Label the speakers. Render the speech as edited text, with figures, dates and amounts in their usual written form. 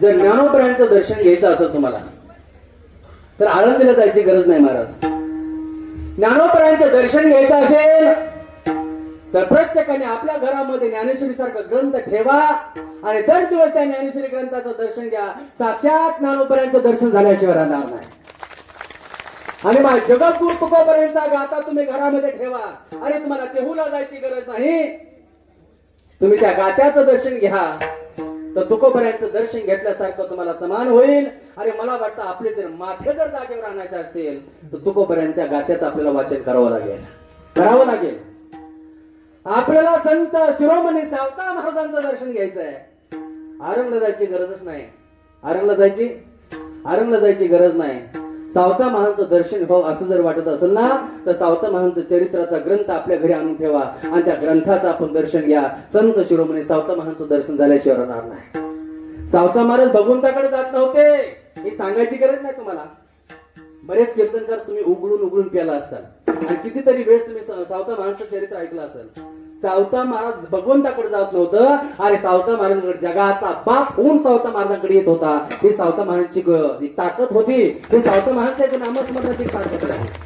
Speaker 1: जर ज्ञानोबरायांचं दर्शन घ्यायचं असेल तुम्हाला तर आळंदीला जायची गरज नाही महाराज. ज्ञानोबरायांचं दर्शन घ्यायचं असेल तर प्रत्येकाने आपल्या घरामध्ये ज्ञानेश्वरी सारखा ग्रंथ ठेवा आणि दर दिवस त्या ज्ञानेश्वरी ग्रंथाचं दर्शन घ्या. साक्षात ज्ञानोबरायांचं दर्शन झाल्याशिवाय राहणार नाही. आणि मग जगद्गुरु तुकोबरायांचा गाथा तुम्ही घरामध्ये ठेवा. अरे तुम्हाला तेहूला जायची गरज नाही, तुम्ही त्या गात्याचं दर्शन घ्या तर तुकोबरायांचं दर्शन घेतल्यासारखं तुम्हाला समान होईल. अरे मला वाटतं आपले जर माथे जर जागेवर आणायचे असतील तर तुकोबरायांच्या गात्याचं आपल्याला वाचन करावं लागेल. आपल्याला संत शिरोमणी सावता महाराजांचं दर्शन घ्यायचं आहे. आरंगला जायची गरजच नाही. आरंगला जायची गरज नाही. सावता महाराजांचं दर्शन व्हावं असं जर वाटत असेल ना तर सावता महाराजांचं चरित्राचा ग्रंथ आपल्या घरी आणून ठेवा आणि त्या ग्रंथाचं आपण दर्शन घ्या. संत शिरोमणी सावता महाराजांचं दर्शन झाल्याशिवाय राहणार नाही. सावता महाराज भगवंताकडे जात नव्हते हे सांगायची गरज नाही तुम्हाला. बरेच कीर्तनकार तुम्ही उघडून प्याला असतात आणि कितीतरी वेळेस तुम्ही सावता महाराजांचं चरित्र ऐकलं असेल. सावता महाराज भगवंताकडे जात नव्हतं. अरे सावता महाराजांकडे जगाचा बाप होऊन सावता महाराजांकडे येत होता. ही सावता महाराजांची ताकद होती. हे सावता महाराजांच्या नामस्मरणाची ताकद आहे.